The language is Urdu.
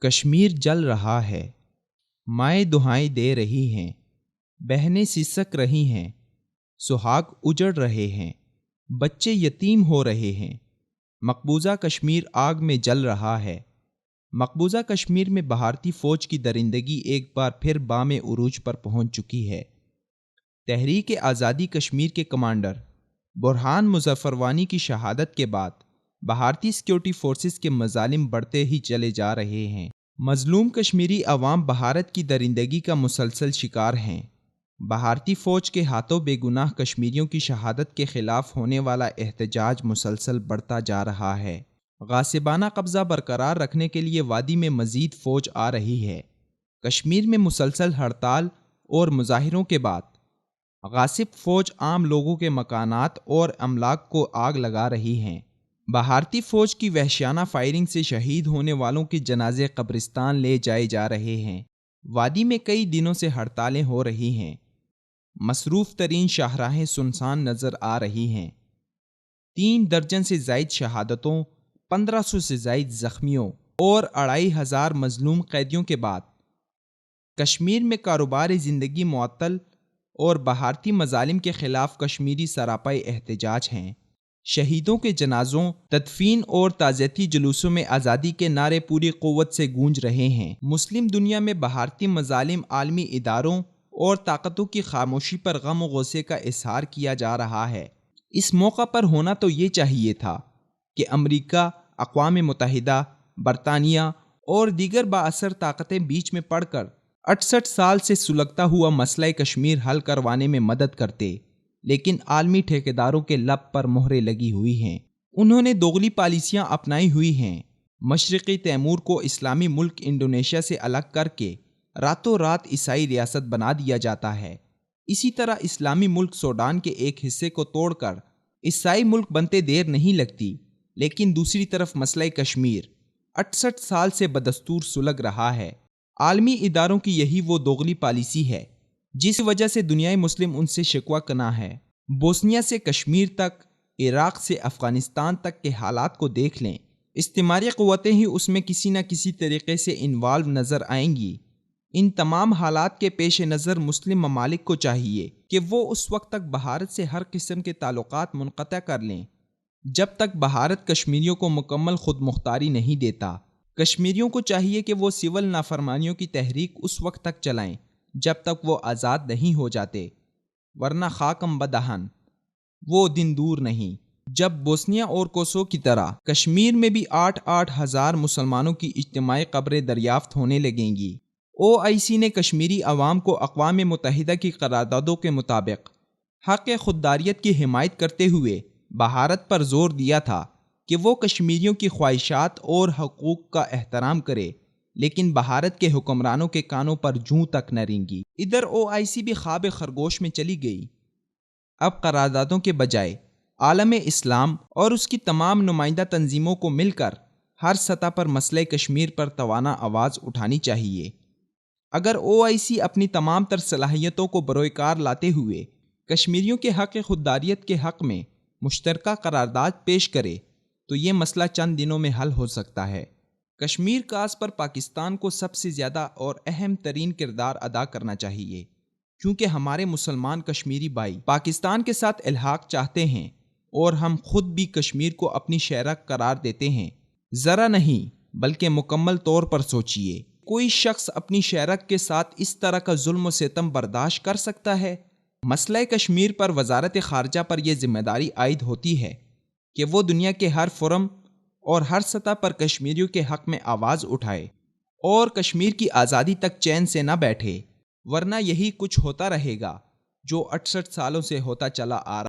کشمیر جل رہا ہے، مائیں دہائیں دے رہی ہیں، بہنیں سسک رہی ہیں، سہاگ اجڑ رہے ہیں، بچے یتیم ہو رہے ہیں۔ مقبوضہ کشمیر آگ میں جل رہا ہے۔ مقبوضہ کشمیر میں بھارتی فوج کی درندگی ایک بار پھر بام عروج پر پہنچ چکی ہے۔ تحریک آزادی کشمیر کے کمانڈر برہان مظفر وانی کی شہادت کے بعد بھارتی سیکورٹی فورسز کے مظالم بڑھتے ہی چلے جا رہے ہیں۔ مظلوم کشمیری عوام بھارت کی درندگی کا مسلسل شکار ہیں۔ بھارتی فوج کے ہاتھوں بے گناہ کشمیریوں کی شہادت کے خلاف ہونے والا احتجاج مسلسل بڑھتا جا رہا ہے۔ غاصبانہ قبضہ برقرار رکھنے کے لیے وادی میں مزید فوج آ رہی ہے۔ کشمیر میں مسلسل ہڑتال اور مظاہروں کے بعد غاصب فوج عام لوگوں کے مکانات اور املاک کو آگ لگا رہی ہیں۔ بھارتی فوج کی وحشیانہ فائرنگ سے شہید ہونے والوں کے جنازے قبرستان لے جائے جا رہے ہیں۔ وادی میں کئی دنوں سے ہڑتالیں ہو رہی ہیں۔ مصروف ترین شاہراہیں سنسان نظر آ رہی ہیں۔ 3 درجن سے زائد شہادتوں، 1500 سے زائد زخمیوں اور 2500 مظلوم قیدیوں کے بعد کشمیر میں کاروبار زندگی معطل اور بھارتی مظالم کے خلاف کشمیری سراپائی احتجاج ہیں۔ شہیدوں کے جنازوں، تدفین اور تعزیتی جلوسوں میں آزادی کے نعرے پوری قوت سے گونج رہے ہیں۔ مسلم دنیا میں بھارتی مظالم، عالمی اداروں اور طاقتوں کی خاموشی پر غم و غصے کا اظہار کیا جا رہا ہے۔ اس موقع پر ہونا تو یہ چاہیے تھا کہ امریکہ، اقوام متحدہ، برطانیہ اور دیگر بااثر طاقتیں بیچ میں پڑ کر 68 سال سے سلگتا ہوا مسئلہ کشمیر حل کروانے میں مدد کرتے، لیکن عالمی ٹھیکیداروں کے لب پر مہریں لگی ہوئی ہیں۔ انہوں نے دوغلی پالیسیاں اپنائی ہوئی ہیں۔ مشرقی تیمور کو اسلامی ملک انڈونیشیا سے الگ کر کے راتوں رات عیسائی ریاست بنا دیا جاتا ہے۔ اسی طرح اسلامی ملک سوڈان کے ایک حصے کو توڑ کر عیسائی ملک بنتے دیر نہیں لگتی، لیکن دوسری طرف مسئلہ کشمیر 68 سال سے بدستور سلگ رہا ہے۔ عالمی اداروں کی یہی وہ دوغلی پالیسی ہے جس وجہ سے دنیائے مسلم ان سے شکوہ کناں ہے۔ بوسنیا سے کشمیر تک، عراق سے افغانستان تک کے حالات کو دیکھ لیں، استعماری قوتیں ہی اس میں کسی نہ کسی طریقے سے انوالو نظر آئیں گی۔ ان تمام حالات کے پیش نظر مسلم ممالک کو چاہیے کہ وہ اس وقت تک بھارت سے ہر قسم کے تعلقات منقطع کر لیں جب تک بھارت کشمیریوں کو مکمل خود مختاری نہیں دیتا۔ کشمیریوں کو چاہیے کہ وہ سول نافرمانیوں کی تحریک اس وقت تک چلائیں جب تک وہ آزاد نہیں ہو جاتے، ورنہ خاکم بدہن، وہ دن دور نہیں جب بوسنیا اور کوسوو کی طرح کشمیر میں بھی 8-8 ہزار مسلمانوں کی اجتماعی قبریں دریافت ہونے لگیں گی۔ OIC نے کشمیری عوام کو اقوام متحدہ کی قراردادوں کے مطابق حق خودداریت کی حمایت کرتے ہوئے بھارت پر زور دیا تھا کہ وہ کشمیریوں کی خواہشات اور حقوق کا احترام کرے، لیکن بھارت کے حکمرانوں کے کانوں پر جوں تک نہ رینگی۔ ادھر OIC بھی خواب خرگوش میں چلی گئی۔ اب قراردادوں کے بجائے عالم اسلام اور اس کی تمام نمائندہ تنظیموں کو مل کر ہر سطح پر مسئلہ کشمیر پر توانا آواز اٹھانی چاہیے۔ اگر OIC اپنی تمام تر صلاحیتوں کو بروئے کار لاتے ہوئے کشمیریوں کے حق خودداریت کے حق میں مشترکہ قرارداد پیش کرے تو یہ مسئلہ چند دنوں میں حل ہو سکتا ہے۔ کشمیر کاز پر پاکستان کو سب سے زیادہ اور اہم ترین کردار ادا کرنا چاہیے، کیونکہ ہمارے مسلمان کشمیری بھائی پاکستان کے ساتھ الحاق چاہتے ہیں اور ہم خود بھی کشمیر کو اپنی شہرک قرار دیتے ہیں۔ ذرا نہیں بلکہ مکمل طور پر سوچئے، کوئی شخص اپنی شہرک کے ساتھ اس طرح کا ظلم و ستم برداشت کر سکتا ہے؟ مسئلہ کشمیر پر وزارت خارجہ پر یہ ذمہ داری عائد ہوتی ہے کہ وہ دنیا کے ہر فورم اور ہر سطح پر کشمیریوں کے حق میں آواز اٹھائے اور کشمیر کی آزادی تک چین سے نہ بیٹھے، ورنہ یہی کچھ ہوتا رہے گا جو 68 سالوں سے ہوتا چلا آ رہا ہے۔